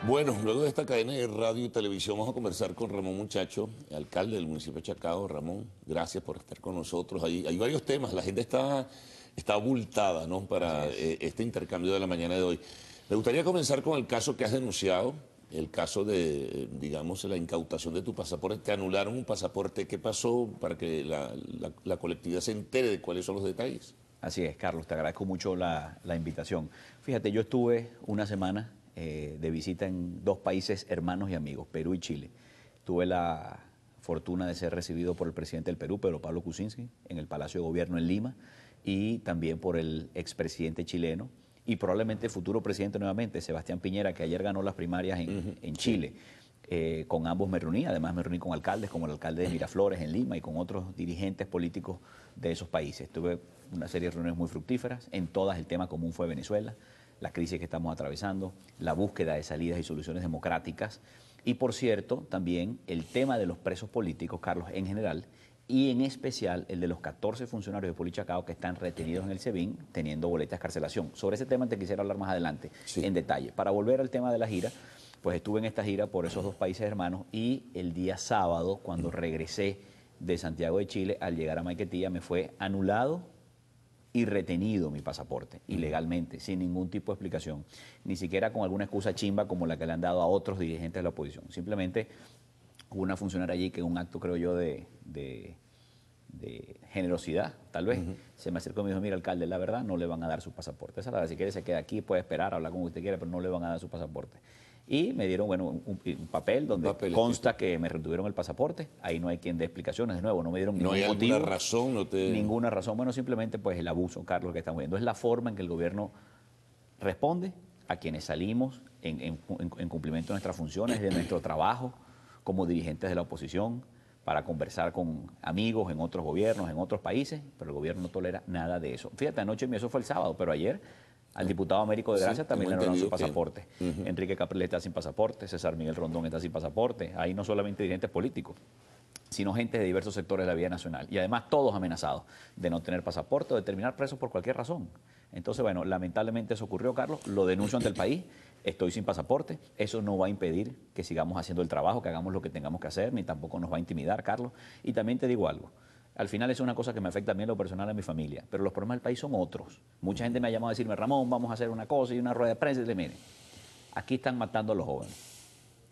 Bueno, luego de esta cadena de radio y televisión vamos a conversar con Ramón Muchacho, alcalde del municipio de Chacao. Ramón, gracias por estar con nosotros. Hay varios temas, la gente está abultada, ¿no?, para este intercambio de la mañana de hoy. Me gustaría comenzar con el caso que has denunciado, el caso de, digamos, la incautación de tu pasaporte. Te anularon un pasaporte. ¿Qué pasó para que la colectividad se entere de cuáles son los detalles? Así es, Carlos, te agradezco mucho la invitación. Fíjate, yo estuve una semana de visita en dos países hermanos y amigos, Perú y Chile. Tuve la fortuna de ser recibido por el presidente del Perú, Pedro Pablo Kuczynski, en el Palacio de Gobierno en Lima, y también por el expresidente chileno y probablemente futuro presidente nuevamente, Sebastián Piñera, que ayer ganó las primarias en Chile. Con ambos me reuní, además me reuní con alcaldes como el alcalde de Miraflores en Lima y con otros dirigentes políticos de esos países. Tuve una serie de reuniones muy fructíferas, en todas el tema común fue Venezuela, la crisis que estamos atravesando, la búsqueda de salidas y soluciones democráticas y, por cierto, también el tema de los presos políticos, Carlos, en general, y en especial el de los 14 funcionarios de Polichacao que están retenidos en el SEBIN teniendo boletas de excarcelación. Sobre ese tema te quisiera hablar más adelante, en detalle. Para volver al tema de la gira, pues estuve en esta gira por esos dos países hermanos y el día sábado, cuando regresé de Santiago de Chile, al llegar a Maiquetía, me fue anulado y retenido mi pasaporte, ilegalmente, sin ningún tipo de explicación, ni siquiera con alguna excusa chimba como la que le han dado a otros dirigentes de la oposición. Simplemente hubo una funcionaria allí que en un acto, creo yo, de generosidad, tal vez, se me acercó y me dijo: mira, alcalde, la verdad, no le van a dar su pasaporte. Esa es la verdad, si quiere se queda aquí, puede esperar, hablar como usted quiera, pero no le van a dar su pasaporte. Y me dieron, bueno, un papel donde consta que me retuvieron el pasaporte. Ahí no hay quien dé explicaciones, de nuevo, no me dieron ningún motivo. ¿No hay alguna razón? Ninguna razón. Bueno, simplemente pues el abuso, Carlos, que estamos viendo. Es la forma en que el gobierno responde a quienes salimos en cumplimiento de nuestras funciones, de nuestro trabajo como dirigentes de la oposición, para conversar con amigos en otros gobiernos, en otros países, pero el gobierno no tolera nada de eso. Fíjate, anoche, eso fue el sábado, pero ayer al diputado Américo de Gracia también le anularon su pasaporte. Enrique Capriles está sin pasaporte, César Miguel Rondón está sin pasaporte. Ahí no solamente dirigentes políticos, sino gente de diversos sectores de la vida nacional. Y además todos amenazados de no tener pasaporte o de terminar presos por cualquier razón. Entonces, bueno, lamentablemente eso ocurrió, Carlos. Lo denuncio ante el país. Estoy sin pasaporte. Eso no va a impedir que sigamos haciendo el trabajo, que hagamos lo que tengamos que hacer, ni tampoco nos va a intimidar, Carlos. Y también te digo algo. Al final es una cosa que me afecta a mí en lo personal, a mi familia, pero los problemas del país son otros. Mucha gente me ha llamado a decirme: Ramón, vamos a hacer una cosa y una rueda de prensa. Y le mire, aquí están matando a los jóvenes.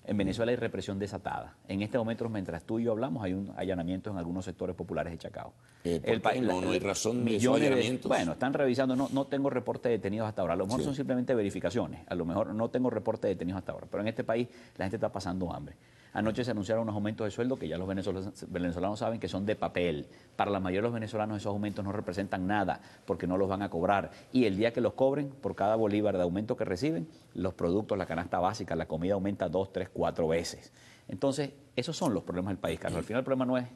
En Venezuela hay represión desatada. En este momento, mientras tú y yo hablamos, hay un allanamiento en algunos sectores populares de Chacao. El país, no hay razón de esos allanamientos. Bueno, están revisando, no tengo reporte de detenidos hasta ahora. A lo mejor son simplemente verificaciones. A lo mejor no tengo reporte de detenidos hasta ahora. Pero en este país la gente está pasando hambre. Anoche se anunciaron unos aumentos de sueldo que ya los venezolanos saben que son de papel. Para la mayoría de los venezolanos esos aumentos no representan nada porque no los van a cobrar. Y el día que los cobren, por cada bolívar de aumento que reciben, los productos, la canasta básica, la comida aumenta 2, 3, 4 veces. Entonces, esos son los problemas del país, Carlos. Al final el problema no es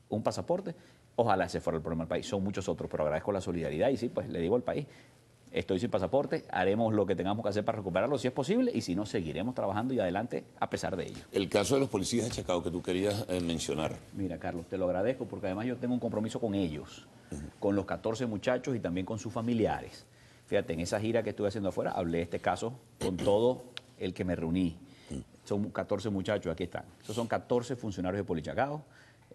un pasaporte. Ojalá ese fuera el problema del país. Son muchos otros, pero agradezco la solidaridad y sí, pues le digo al país: estoy sin pasaporte, haremos lo que tengamos que hacer para recuperarlo si es posible y si no, seguiremos trabajando y adelante a pesar de ello. El caso de los policías de Chacao que tú querías mencionar. Mira, Carlos, te lo agradezco porque además yo tengo un compromiso con ellos, con los 14 muchachos y también con sus familiares. Fíjate, en esa gira que estuve haciendo afuera, hablé de este caso con todo el que me reuní. Son 14 muchachos, aquí están. Esos son 14 funcionarios de Polichacao.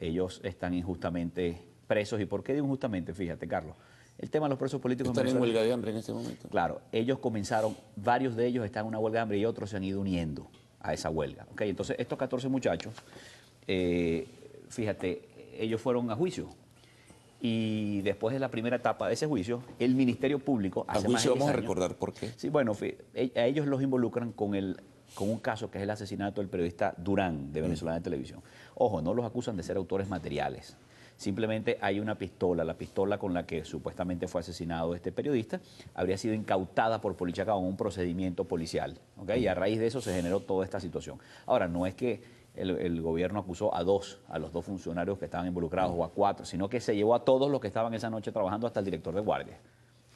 Ellos están injustamente presos. ¿Y por qué digo injustamente? Fíjate, Carlos. El tema de los presos políticos... ¿Están en huelga de hambre en este momento? Claro, ellos comenzaron, varios de ellos están en una huelga de hambre y otros se han ido uniendo a esa huelga. ¿Okay? Entonces, estos 14 muchachos, fíjate, ellos fueron a juicio. Y después de la primera etapa de ese juicio, el Ministerio Público... ¿A juicio vamos a recordar por qué? Sí, bueno, a ellos los involucran con un caso que es el asesinato del periodista Durán, de Venezolana de Televisión. Ojo, no los acusan de ser autores materiales. Simplemente hay una pistola, la pistola con la que supuestamente fue asesinado este periodista, habría sido incautada por Polichacao en un procedimiento policial, ¿okay? Y a raíz de eso se generó toda esta situación. Ahora, no es que el gobierno acusó a los dos funcionarios que estaban involucrados o a 4, sino que se llevó a todos los que estaban esa noche trabajando hasta el director de guardia.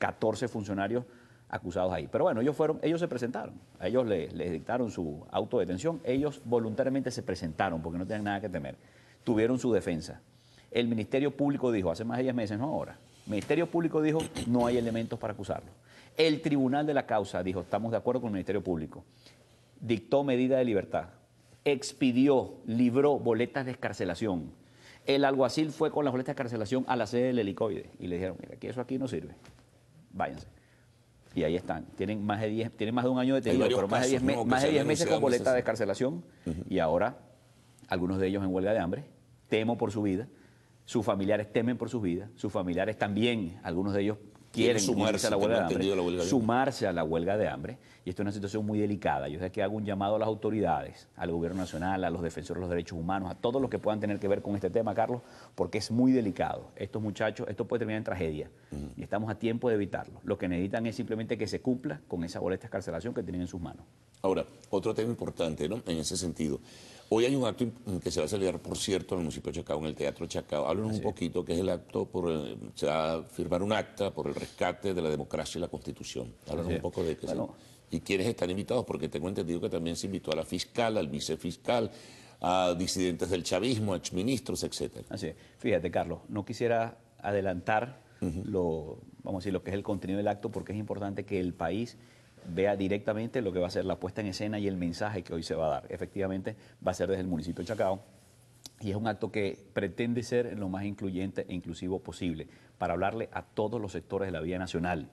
14 funcionarios acusados ahí. Pero bueno, ellos se presentaron, a ellos les dictaron su autodetención, ellos voluntariamente se presentaron porque no tenían nada que temer, tuvieron su defensa. El Ministerio Público dijo hace más de 10 meses, no ahora, El Ministerio Público dijo, no hay elementos para acusarlo. El Tribunal de la Causa dijo, estamos de acuerdo con el Ministerio Público. Dictó medida de libertad. Expidió, libró boletas de excarcelación. El alguacil fue con las boletas de excarcelación a la sede del helicoide y le dijeron, mira, que eso aquí no sirve, váyanse. Y ahí están, tienen más de un año detenidos, pero más de 10 meses con boletas de excarcelación y ahora algunos de ellos en huelga de hambre, temo por su vida, sus familiares temen por sus vidas, sus familiares también, algunos de ellos quieren sumarse a la huelga de hambre, y esto es una situación muy delicada. Yo sé que hago un llamado a las autoridades, al gobierno nacional, a los defensores de los derechos humanos, a todos los que puedan tener que ver con este tema, Carlos, porque es muy delicado. Estos muchachos, esto puede terminar en tragedia, y estamos a tiempo de evitarlo. Lo que necesitan es simplemente que se cumpla con esa boleta de excarcelación que tienen en sus manos. Ahora, otro tema importante, ¿no?, en ese sentido. Hoy hay un acto que se va a celebrar, por cierto, en el municipio de Chacao, en el Teatro Chacao. Háblanos un poquito, que es el acto se va a firmar un acta por el rescate de la democracia y la Constitución. Háblanos un poco de qué y quiénes están invitados, porque tengo entendido que también se invitó a la fiscal, al vicefiscal, a disidentes del chavismo, a exministros, etcétera. Así es. Fíjate, Carlos, no quisiera adelantar vamos a decir, lo que es el contenido del acto, porque es importante que el país vea directamente lo que va a ser la puesta en escena y el mensaje que hoy se va a dar. Efectivamente, va a ser desde el municipio de Chacao y es un acto que pretende ser lo más incluyente e inclusivo posible para hablarle a todos los sectores de la vida nacional,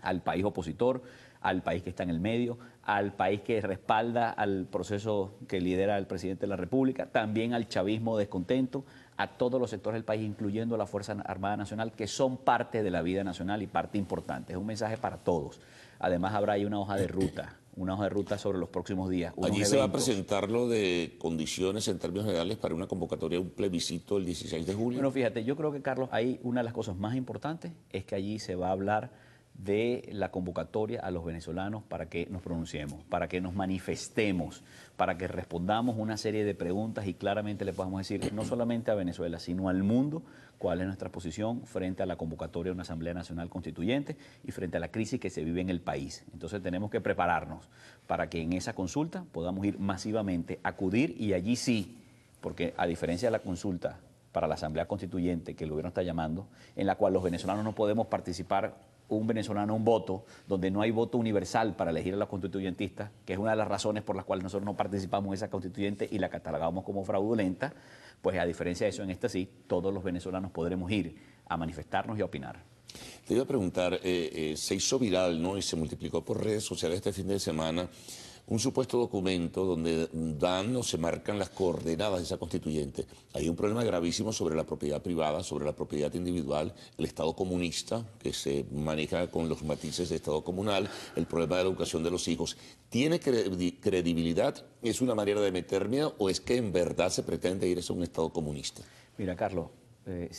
al país opositor, al país que está en el medio, al país que respalda al proceso que lidera el presidente de la República, también al chavismo descontento, a todos los sectores del país, incluyendo la Fuerza Armada Nacional, que son parte de la vida nacional y parte importante. Es un mensaje para todos. Además, habrá ahí una hoja de ruta sobre los próximos días. Allí se va a presentar lo de condiciones en términos generales para una convocatoria, un plebiscito el 16 de julio. Bueno, fíjate, yo creo que, Carlos, ahí una de las cosas más importantes es que allí se va a hablar de la convocatoria a los venezolanos para que nos pronunciemos, para que nos manifestemos, para que respondamos una serie de preguntas y claramente le podamos decir no solamente a Venezuela, sino al mundo, cuál es nuestra posición frente a la convocatoria de una Asamblea Nacional Constituyente y frente a la crisis que se vive en el país. Entonces tenemos que prepararnos para que en esa consulta podamos ir masivamente, acudir y allí sí, porque a diferencia de la consulta para la Asamblea Constituyente que el gobierno está llamando, en la cual los venezolanos no podemos participar un venezolano un voto, donde no hay voto universal para elegir a los constituyentistas, que es una de las razones por las cuales nosotros no participamos en esa constituyente y la catalogamos como fraudulenta, pues a diferencia de eso, en esta sí, todos los venezolanos podremos ir a manifestarnos y a opinar. Te iba a preguntar, se hizo viral, ¿no?, y se multiplicó por redes sociales este fin de semana un supuesto documento donde dan o se marcan las coordenadas de esa constituyente. Hay un problema gravísimo sobre la propiedad privada, sobre la propiedad individual, el Estado comunista, que se maneja con los matices de Estado comunal, el problema de la educación de los hijos. ¿Tiene credibilidad? ¿Es una manera de meter miedo o es que en verdad se pretende ir a un Estado comunista? Mira, Carlos,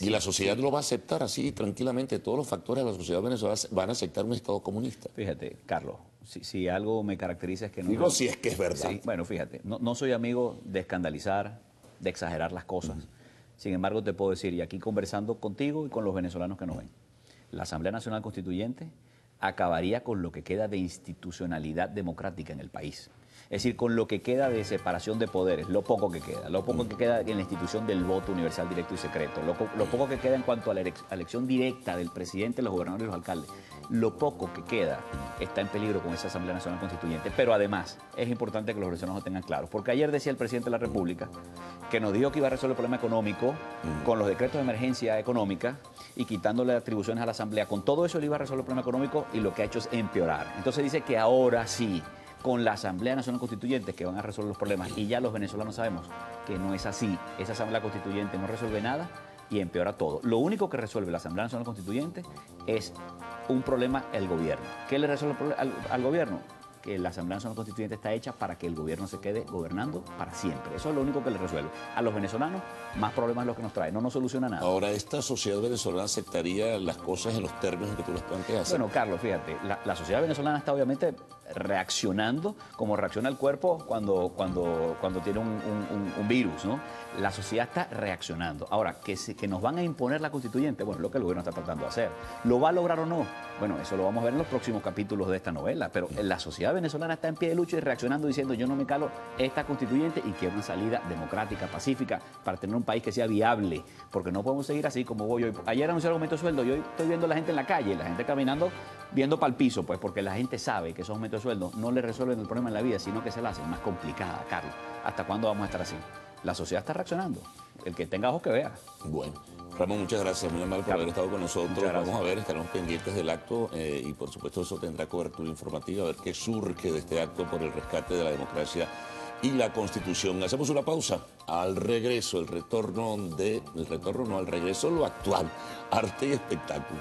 y la sociedad lo va a aceptar así, tranquilamente. Todos los factores de la sociedad venezolana van a aceptar un Estado comunista. Fíjate, Carlos, si algo me caracteriza es que no... Digo, si es que es verdad. Sí, bueno, fíjate, no soy amigo de escandalizar, de exagerar las cosas. Sin embargo, te puedo decir, y aquí conversando contigo y con los venezolanos que nos ven, la Asamblea Nacional Constituyente acabaría con lo que queda de institucionalidad democrática en el país. Es decir, con lo que queda de separación de poderes, lo poco que queda en la institución del voto universal, directo y secreto, lo poco que queda en cuanto a la elección directa del presidente, los gobernadores y los alcaldes, lo poco que queda está en peligro con esa Asamblea Nacional Constituyente. Pero además, es importante que los venezolanos lo tengan claro, porque ayer decía el presidente de la República que nos dijo que iba a resolver el problema económico con los decretos de emergencia económica y quitándole atribuciones a la Asamblea. Con todo eso él iba a resolver el problema económico y lo que ha hecho es empeorar. Entonces dice que ahora sí, con la Asamblea Nacional Constituyente que van a resolver los problemas, y ya los venezolanos sabemos que no es así. Esa Asamblea Constituyente no resuelve nada y empeora todo. Lo único que resuelve la Asamblea Nacional Constituyente es un problema el gobierno. ¿Qué le resuelve al gobierno? Que la Asamblea Nacional Constituyente está hecha para que el gobierno se quede gobernando para siempre. Eso es lo único que le resuelve. A los venezolanos, más problemas es lo que nos trae. No nos soluciona nada. Ahora, ¿esta sociedad venezolana aceptaría las cosas en los términos en que tú las planteas? Bueno, Carlos, fíjate, la sociedad venezolana está obviamente reaccionando como reacciona el cuerpo cuando tiene un virus, ¿no? La sociedad está reaccionando. Ahora, que nos van a imponer la constituyente, bueno, es lo que el gobierno está tratando de hacer. ¿Lo va a lograr o no? Bueno, eso lo vamos a ver en los próximos capítulos de esta novela, pero la sociedad venezolana está en pie de lucha y reaccionando diciendo yo no me calo esta constituyente y quiero una salida democrática, pacífica, para tener un país que sea viable, porque no podemos seguir así como voy hoy. Ayer anunciaron aumento de sueldo y hoy estoy viendo a la gente en la calle, la gente caminando, viendo para el piso, pues porque la gente sabe que esos aumentos de sueldo no le resuelven el problema en la vida, sino que se la hacen más complicada, Carlos. ¿Hasta cuándo vamos a estar así? La sociedad está reaccionando. El que tenga ojos que vea. Bueno, Ramón, muchas gracias, muy amable por haber estado con nosotros. Vamos a ver, estaremos pendientes del acto y por supuesto eso tendrá cobertura informativa, a ver qué surge de este acto por el rescate de la democracia y la Constitución. Hacemos una pausa. Al regreso, al regreso lo actual, arte y espectáculo.